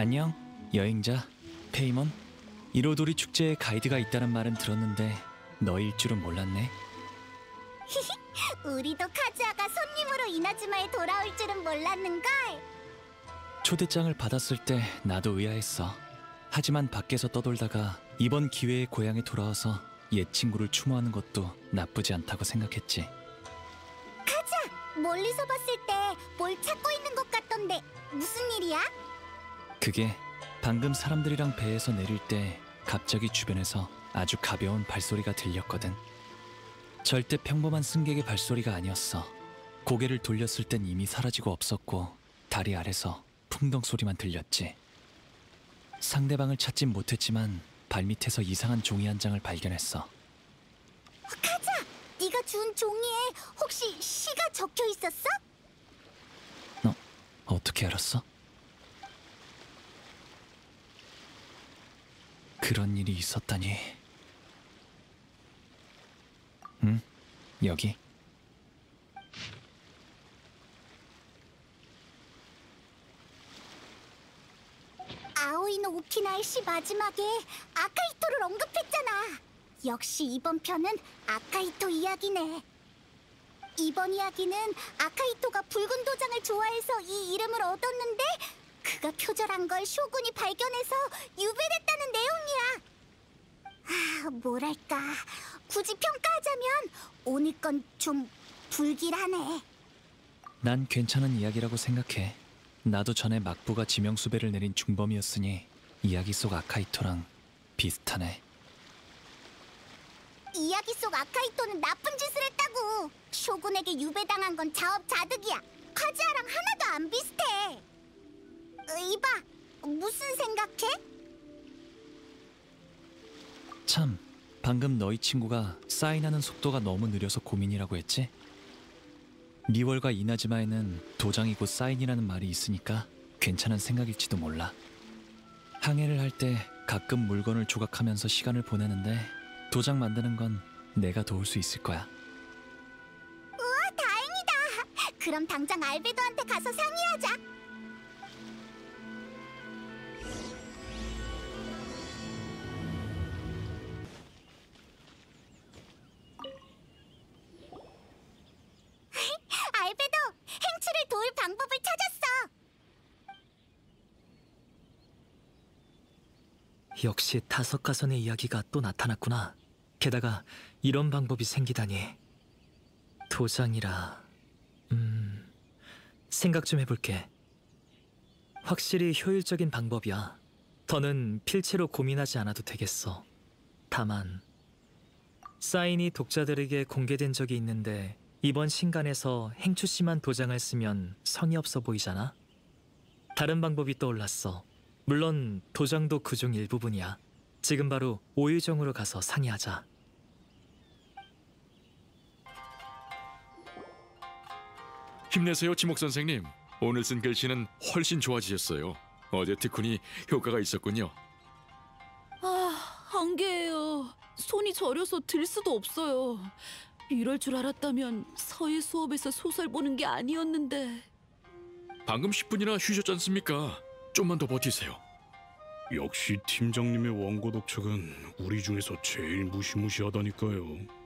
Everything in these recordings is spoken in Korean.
안녕, 여행자 페이몬. 이로도리 축제에 가이드가 있다는 말은 들었는데 너일 줄은 몰랐네. 우리도 카즈아가 손님으로 이나즈마에 돌아올 줄은 몰랐는걸. 초대장을 받았을 때 나도 의아했어. 하지만 밖에서 떠돌다가 이번 기회에 고향에 돌아와서 옛 친구를 추모하는 것도 나쁘지 않다고 생각했지. 카즈아, 멀리서 봤을 때 뭘 찾고 있는 것 같던데 무슨 일이야? 그게 방금 사람들이랑 배에서 내릴 때 갑자기 주변에서 아주 가벼운 발소리가 들렸거든. 절대 평범한 승객의 발소리가 아니었어. 고개를 돌렸을 땐 이미 사라지고 없었고 다리 아래서 풍덩 소리만 들렸지. 상대방을 찾진 못했지만 발밑에서 이상한 종이 한 장을 발견했어. 카즈아, 네가 준 종이에 혹시 시가 적혀 있었어? 너 어떻게 알았어? 그런 일이 있었다니. 응, 여기. 아오이노 오키나의 시 마지막에 아카이토를 언급했잖아. 역시 이번 편은 아카이토 이야기네. 이번 이야기는 아카이토가 붉은 도장을 좋아해서 이 이름을 얻었는데 그가 표절한 걸 쇼군이 발견해서 유배됐다는 내용이야. 뭐랄까, 굳이 평가하자면 오늘 건 좀 불길하네. 난 괜찮은 이야기라고 생각해. 나도 전에 막부가 지명수배를 내린 중범이었으니 이야기 속 아카이토랑 비슷하네. 이야기 속 아카이토는 나쁜 짓을 했다고. 쇼군에게 유배당한 건 자업자득이야. 카즈아랑 하나도 안 비슷해. 이봐, 무슨 생각해? 참, 방금 너희 친구가 사인하는 속도가 너무 느려서 고민이라고 했지? 리월과 이나즈마에는 도장이 곧 사인이라는 말이 있으니까 괜찮은 생각일지도 몰라. 항해를 할 때 가끔 물건을 조각하면서 시간을 보내는데 도장 만드는 건 내가 도울 수 있을 거야. 우와, 다행이다. 그럼 당장 알베도한테 가서 상의하자. 알베도, 행추를 도울 방법을 찾았어. 역시 타석가선의 이야기가 또 나타났구나. 게다가 이런 방법이 생기다니. 도장이라... 생각 좀 해볼게. 확실히 효율적인 방법이야. 더는 필체로 고민하지 않아도 되겠어. 다만 사인이 독자들에게 공개된 적이 있는데 이번 신간에서 행추 씨만 도장을 쓰면 성의 없어 보이잖아? 다른 방법이 떠올랐어. 물론 도장도 그중 일부분이야. 지금 바로 오유정으로 가서 상의하자. 힘내세요, 지목 선생님. 오늘 쓴 글씨는 훨씬 좋아지셨어요. 어제 특훈이 효과가 있었군요. 한계예요. 손이 저려서 들 수도 없어요. 이럴 줄 알았다면 서예 수업에서 소설 보는 게 아니었는데. 방금 10분이나 쉬셨지 않습니까? 좀만 더 버티세요. 역시 팀장님의 원고 독촉은 우리 중에서 제일 무시무시하다니까요.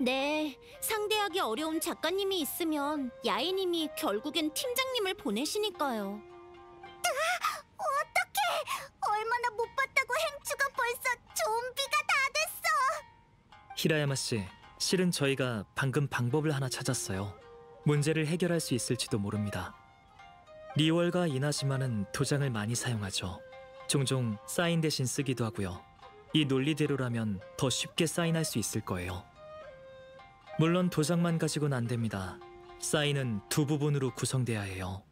네, 상대하기 어려운 작가님이 있으면 야이님이 결국엔 팀장님을 보내시니까요. 어떡해! 얼마나 못 봤다고 행추가 벌써 좀비가 다 됐어! 히라야마 씨, 실은 저희가 방금 방법을 하나 찾았어요. 문제를 해결할 수 있을지도 모릅니다. 리월과 이나즈마는 도장을 많이 사용하죠. 종종 사인 대신 쓰기도 하고요. 이 논리대로라면 더 쉽게 사인할 수 있을 거예요. 물론 도장만 가지고는 안 됩니다. 사인은 두 부분으로 구성돼야 해요.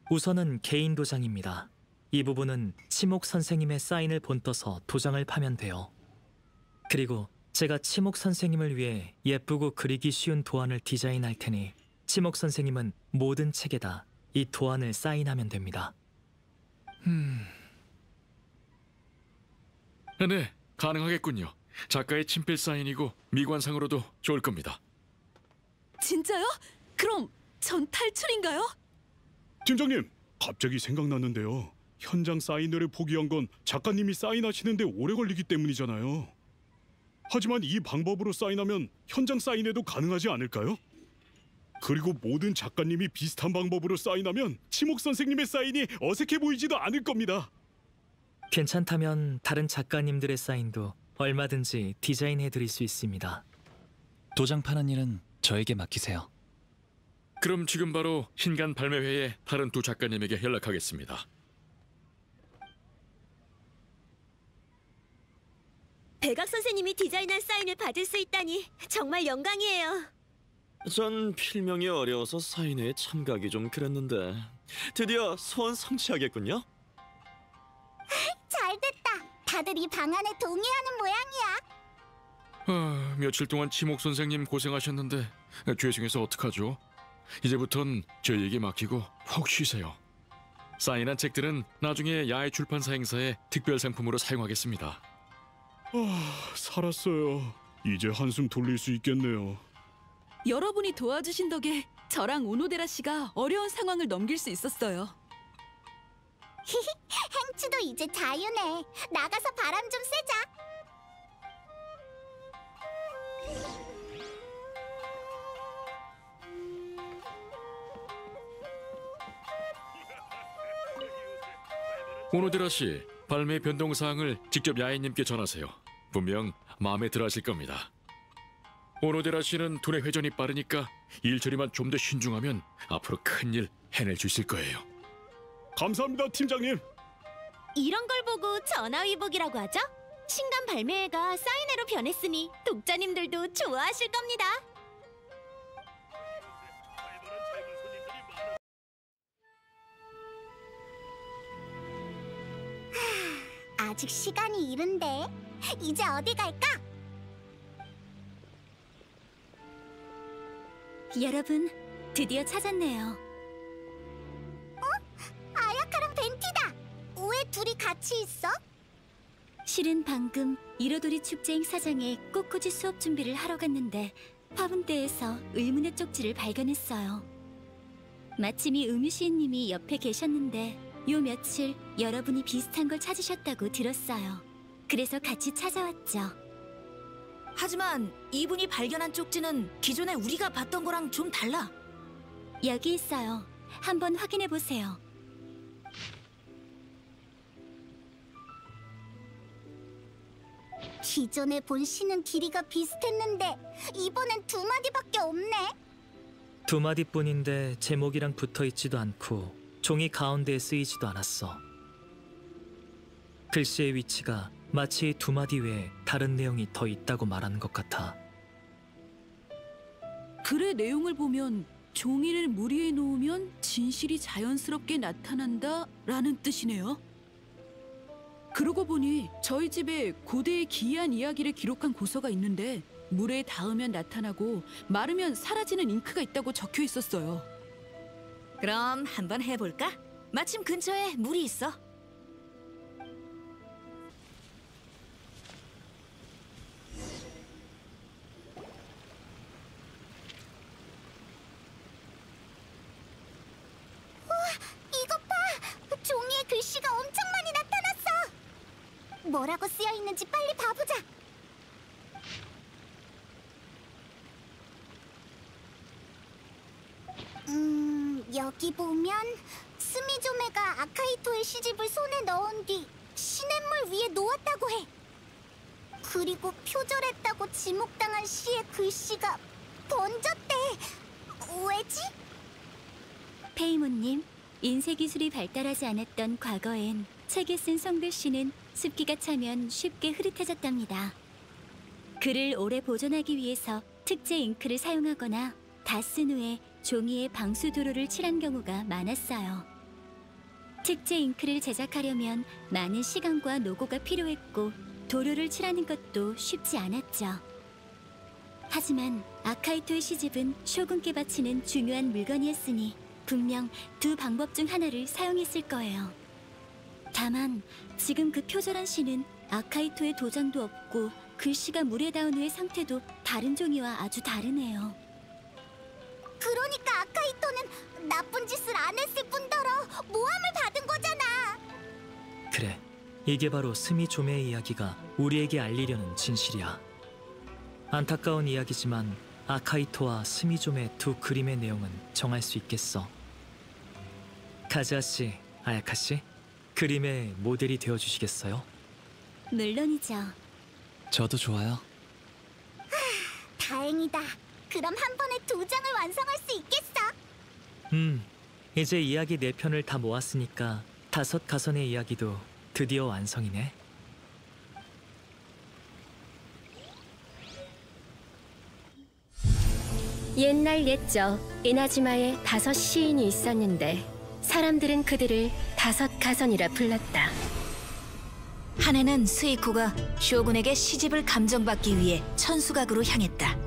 우선은 개인 도장입니다. 이 부분은 치목 선생님의 사인을 본떠서 도장을 파면 돼요. 그리고 제가 치목 선생님을 위해 예쁘고 그리기 쉬운 도안을 디자인할 테니 치목 선생님은 모든 책에다 이 도안을 사인하면 됩니다. 네, 가능하겠군요. 작가의 친필 사인이고 미관상으로도 좋을 겁니다. 진짜요? 그럼 전 탈출인가요? 팀장님, 갑자기 생각났는데요. 현장 사인회를 포기한 건 작가님이 사인하시는데 오래 걸리기 때문이잖아요. 하지만 이 방법으로 사인하면 현장 사인회도 가능하지 않을까요? 그리고 모든 작가님이 비슷한 방법으로 사인하면 치목 선생님의 사인이 어색해 보이지도 않을 겁니다. 괜찮다면 다른 작가님들의 사인도 얼마든지 디자인해 드릴 수 있습니다. 도장 파는 일은 저에게 맡기세요. 그럼 지금 바로 신간 발매회의 다른 두 작가님에게 연락하겠습니다. 백악 선생님이 디자인한 사인을 받을 수 있다니 정말 영광이에요. 전 필명이 어려워서 사인회에 참가하기 좀 그랬는데 드디어 소원 성취하겠군요. 잘됐다. 다들 이 방안에 동의하는 모양이야. 며칠 동안 치목 선생님 고생하셨는데 죄송해서 어떡하죠? 이제부턴 저희에게 맡기고 푹 쉬세요. 사인한 책들은 나중에 야외 출판사 행사에 특별 상품으로 사용하겠습니다. 살았어요. 이제 한숨 돌릴 수 있겠네요. 여러분이 도와주신 덕에 저랑 오노데라 씨가 어려운 상황을 넘길 수 있었어요. 행치도 이제 자유네. 나가서 바람 좀 쐬자. 오노데라 씨, 발매 변동 사항을 직접 야인님께 전하세요. 분명 마음에 들어하실 겁니다. 오노데라 씨는 두뇌 회전이 빠르니까 일 처리만 좀 더 신중하면 앞으로 큰일 해낼 수 있을 거예요. 감사합니다, 팀장님. 이런 걸 보고 전화위복이라고 하죠? 신간 발매회가 사인회로 변했으니 독자님들도 좋아하실 겁니다. 아직 시간이 이른데. 이제 어디 갈까? 여러분, 드디어 찾았네요. 아야카랑 벤티다. 왜 둘이 같이 있어? 실은 방금 이로도리 축제 행사장에 꽃꽂이 수업 준비를 하러 갔는데 화분대에서 의문의 쪽지를 발견했어요. 마침 이 음유시인님이 옆에 계셨는데 요 며칠 여러분이 비슷한 걸 찾으셨다고 들었어요. 그래서 같이 찾아왔죠. 하지만 이분이 발견한 쪽지는 기존에 우리가 봤던 거랑 좀 달라. 여기 있어요. 한번 확인해 보세요. 기존에 본 시는 길이가 비슷했는데 이번엔 두 마디밖에 없네. 두 마디뿐인데 제목이랑 붙어있지도 않고 종이 가운데에 쓰이지도 않았어. 글씨의 위치가 마치 두 마디 외에 다른 내용이 더 있다고 말하는 것 같아. 글의 내용을 보면 종이를 물 위에 놓으면 진실이 자연스럽게 나타난다 라는 뜻이네요. 그러고 보니 저희 집에 고대의 기이한 이야기를 기록한 고서가 있는데 물에 닿으면 나타나고 마르면 사라지는 잉크가 있다고 적혀 있었어요. 그럼 한번 해볼까? 마침 근처에 물이 있어. 이것 봐! 종이에 글씨가 엄청 많이 나타났어! 뭐라고 쓰여 있는지 빨리 봐보자! 여기 보면 스미조메가 아카이토의 시집을 손에 넣은 뒤 시냇물 위에 놓았다고 해! 그리고 표절했다고 지목당한 시의 글씨가 번졌대! 왜지? 페이몬님, 인쇄기술이 발달하지 않았던 과거엔 책에 쓴 성글씨는 습기가 차면 쉽게 흐릿해졌답니다. 글을 오래 보존하기 위해서 특제 잉크를 사용하거나 다 쓴 후에 종이에 방수도료를 칠한 경우가 많았어요. 특제 잉크를 제작하려면 많은 시간과 노고가 필요했고 도료를 칠하는 것도 쉽지 않았죠. 하지만 아카이토의 시집은 쇼군께 바치는 중요한 물건이었으니 분명 두 방법 중 하나를 사용했을 거예요. 다만 지금 그 표절한 시는 아카이토의 도장도 없고 글씨가 물에 닿은 후의 상태도 다른 종이와 아주 다르네요. 그러니까 아카이토는 나쁜 짓을 안 했을 뿐더러 모함을 받은 거잖아. 이게 바로 스미조메의 이야기가 우리에게 알리려는 진실이야. 안타까운 이야기지만 아카이토와 스미조메 두 그림의 내용은 정할 수 있겠어. 카즈아 씨, 아야카 씨, 그림의 모델이 되어 주시겠어요? 물론이죠. 저도 좋아요. 다행이다. 그럼 한 번에 2장을 완성할 수 있겠어. 이제 이야기 4편을 다 모았으니까 5 가선의 이야기도 드디어 완성이네. 옛날 옛적 이나즈마에 5 시인이 있었는데 사람들은 그들을 5 가선이라 불렀다. 한 해는 스이코가 쇼군에게 시집을 감정받기 위해 천수각으로 향했다.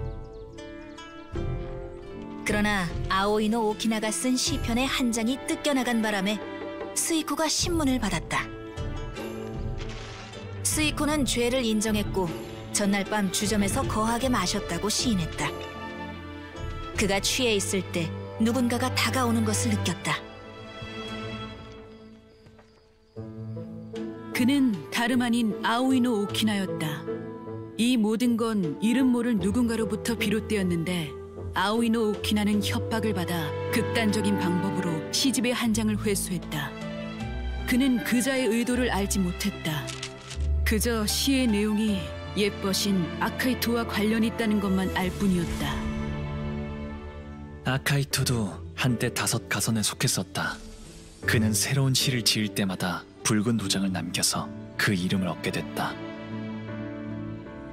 그러나 아오이노 오키나가 쓴 시편의 한 장이 뜯겨나간 바람에 스이코가 신문을 받았다. 스이코는 죄를 인정했고 전날 밤 주점에서 거하게 마셨다고 시인했다. 그가 취해 있을 때 누군가가 다가오는 것을 느꼈다. 그는 다름 아닌 아오이노 오키나였다. 이 모든 건 이름 모를 누군가로부터 비롯되었는데 아오이노 오키나는 협박을 받아 극단적인 방법으로 시집의 한 장을 회수했다. 그는 그자의 의도를 알지 못했다. 그저 시의 내용이 예뻐신 아카이토와 관련이 있다는 것만 알 뿐이었다. 아카이토도 한때 5 가선에 속했었다. 그는 새로운 시를 지을 때마다 붉은 도장을 남겨서 그 이름을 얻게 됐다.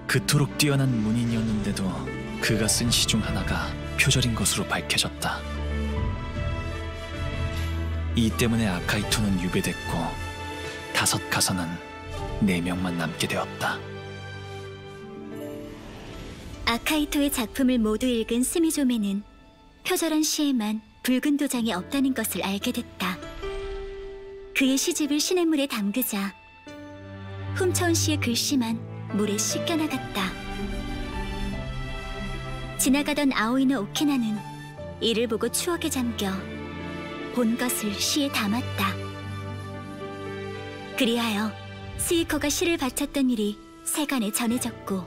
그토록 뛰어난 문인이었는데도 그가 쓴 시 중 하나가 표절인 것으로 밝혀졌다. 이 때문에 아카이토는 유배됐고 5 가선은 4명만 남게 되었다. 아카이토의 작품을 모두 읽은 스미조메는 표절한 시에만 붉은 도장이 없다는 것을 알게 됐다. 그의 시집을 시냇물에 담그자 훔쳐온 시의 글씨만 물에 씻겨나갔다. 지나가던 아오이노 오키나는 이를 보고 추억에 잠겨 본 것을 시에 담았다. 그리하여 스이코가 시를 바쳤던 일이 세간에 전해졌고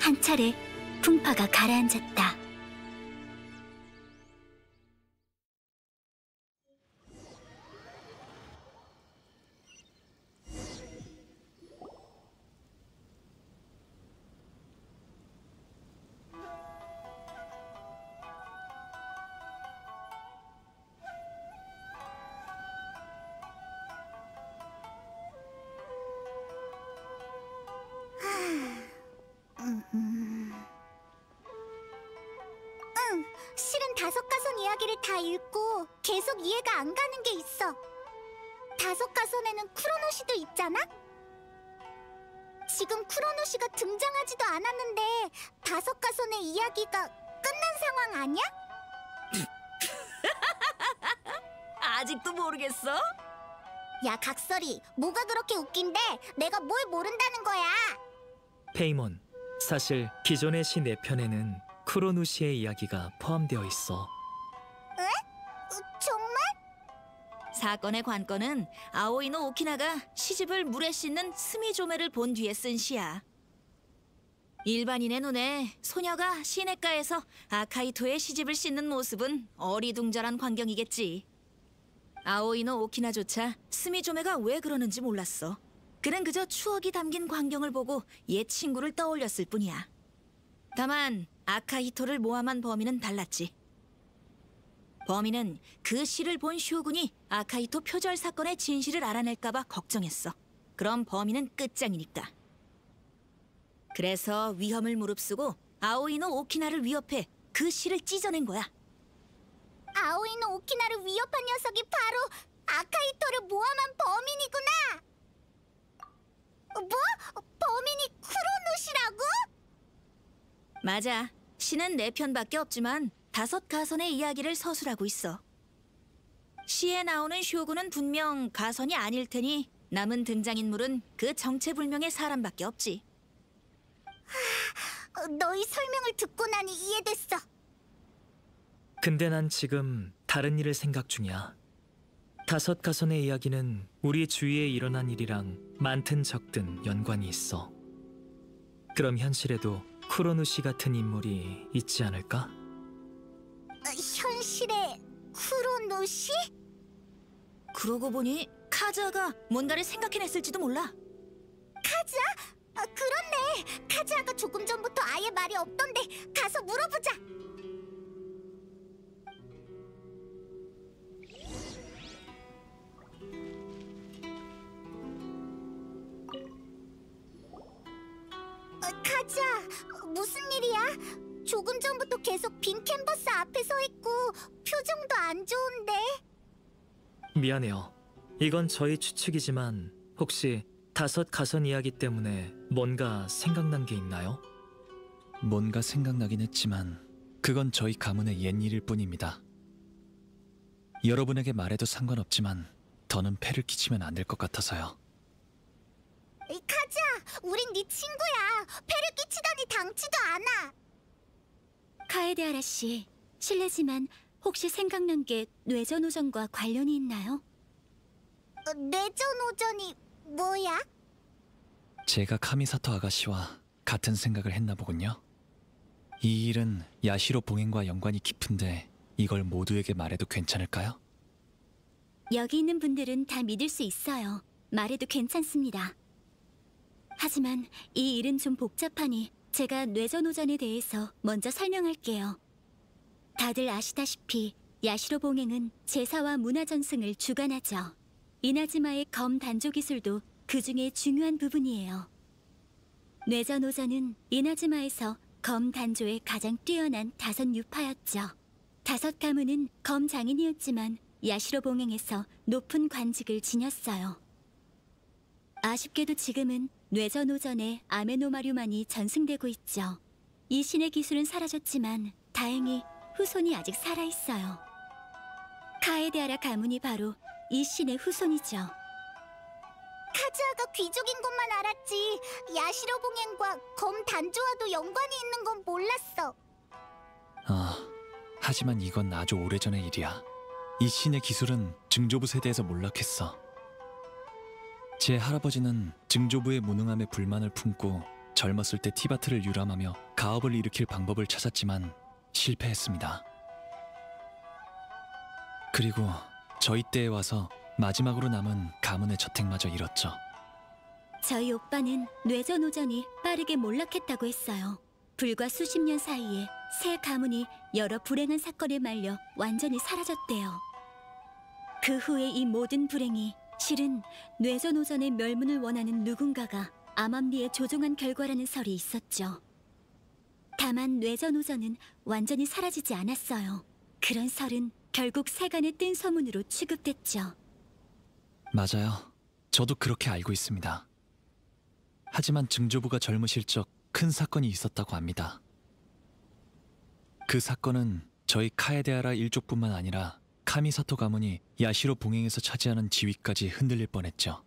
한 차례 풍파가 가라앉았다. 실은 5 가선 이야기를 다 읽고 계속 이해가 안 가는 게 있어. 5 가선에는 쿠로노시도 있잖아? 지금 쿠로노시가 등장하지도 않았는데 5 가선의 이야기가 끝난 상황 아니야? 아직도 모르겠어? 야, 각설이, 뭐가 그렇게 웃긴데 내가 뭘 모른다는 거야? 페이몬, 사실 기존의 시 4편에는 쿠로누시의 이야기가 포함되어 있어. 정말? 사건의 관건은 아오이노 오키나가 시집을 물에 씻는 스미조메를 본 뒤에 쓴 시야. 일반인의 눈에 소녀가 시냇가에서 아카이토의 시집을 씻는 모습은 어리둥절한 광경이겠지. 아오이노 오키나조차 스미조메가 왜 그러는지 몰랐어. 그는 그저 추억이 담긴 광경을 보고 옛 친구를 떠올렸을 뿐이야. 다만 아카히토를 모함한 범인은 달랐지. 범인은 그 시를 본 쇼군이 아카히토 표절 사건의 진실을 알아낼까봐 걱정했어. 그럼 범인은 끝장이니까. 그래서 위험을 무릅쓰고 아오이노 오키나를 위협해 그 시를 찢어낸 거야. 아오이노 오키나를 위협한 녀석이 바로 아카히토를 모함한 범인이구나. 뭐? 범인이 쿠로누시라고? 맞아. 시는 4편밖에 없지만 5 가선의 이야기를 서술하고 있어. 시에 나오는 쇼군은 분명 가선이 아닐 테니 남은 등장인물은 그 정체불명의 사람밖에 없지. 너희 설명을 듣고 나니 이해됐어. 근데 난 지금 다른 일을 생각 중이야. 다섯 가선의 이야기는 우리 주위에 일어난 일이랑 많든 적든 연관이 있어. 그럼 현실에도 쿠로누시 같은 인물이 있지 않을까? 현실의 쿠로노시? 그러고 보니 카즈아가 뭔가를 생각해냈을지도 몰라. 카즈아? 그렇네. 카즈아가 조금 전부터 아예 말이 없던데 가서 물어보자. 카즈아, 무슨 일이야? 조금 전부터 계속 빈 캔버스 앞에 서 있고 표정도 안 좋은데. 미안해요. 이건 저희 추측이지만 혹시 다섯 가선 이야기 때문에 뭔가 생각난 게 있나요? 뭔가 생각나긴 했지만 그건 저희 가문의 옛일일 뿐입니다. 여러분에게 말해도 상관없지만 더는 패를 끼치면 안 될 것 같아서요. 카즈아, 우린 네 친구야. 패를 끼치다니 당치도 않아. 카에데아라 씨, 실례지만 혹시 생각난 게 뇌전오전과 관련이 있나요? 뇌전오전이 뭐야? 제가 카미사토 아가씨와 같은 생각을 했나 보군요. 이 일은 야시로 봉행과 연관이 깊은데 이걸 모두에게 말해도 괜찮을까요? 여기 있는 분들은 다 믿을 수 있어요. 말해도 괜찮습니다. 하지만 이 일은 좀 복잡하니 제가 뇌전오전에 대해서 먼저 설명할게요. 다들 아시다시피 야시로 봉행은 제사와 문화 전승을 주관하죠. 이나즈마의 검 단조 기술도 그 중에 중요한 부분이에요. 뇌전오전은 이나즈마에서 검 단조에 가장 뛰어난 다섯 유파였죠. 다섯 가문은 검 장인이었지만 야시로 봉행에서 높은 관직을 지녔어요. 아쉽게도 지금은 뇌전오전의 아메노마류만이 전승되고 있죠. 이 신의 기술은 사라졌지만 다행히 후손이 아직 살아있어요. 카에데아라 가문이 바로 이 신의 후손이죠. 카즈아가 귀족인 것만 알았지 야시로 봉행과 검 단조와도 연관이 있는 건 몰랐어. 하지만 이건 아주 오래전의 일이야. 이 신의 기술은 증조부 세대에서 몰락했어. 제 할아버지는 증조부의 무능함에 불만을 품고 젊었을 때 티바트를 유람하며 가업을 일으킬 방법을 찾았지만 실패했습니다. 그리고 저희 때에 와서 마지막으로 남은 가문의 저택마저 잃었죠. 저희 오빠는 뇌전오전이 빠르게 몰락했다고 했어요. 불과 수십 년 사이에 새 가문이 여러 불행한 사건에 말려 완전히 사라졌대요. 그 후에 이 모든 불행이 실은 뇌전오전의 멸문을 원하는 누군가가 암암리에 조종한 결과라는 설이 있었죠. 다만 뇌전오전은 완전히 사라지지 않았어요. 그런 설은 결국 세간의 뜬 소문으로 취급됐죠. 맞아요. 저도 그렇게 알고 있습니다. 하지만 증조부가 젊으실 적 큰 사건이 있었다고 합니다. 그 사건은 저희 카에데아라 일족뿐만 아니라 카미사토 가문이 야시로 봉행에서 차지하는 지위까지 흔들릴 뻔했죠.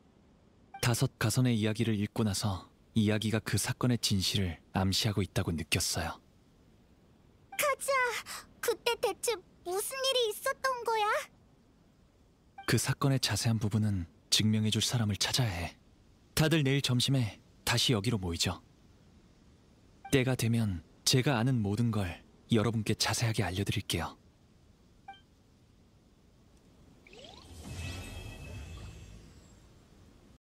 다섯 가선의 이야기를 읽고 나서 이야기가 그 사건의 진실을 암시하고 있다고 느꼈어요. 카즈아, 그때 대체 무슨 일이 있었던 거야? 그 사건의 자세한 부분은 증명해줄 사람을 찾아야 해. 다들 내일 점심에 다시 여기로 모이죠. 때가 되면 제가 아는 모든 걸 여러분께 자세하게 알려드릴게요.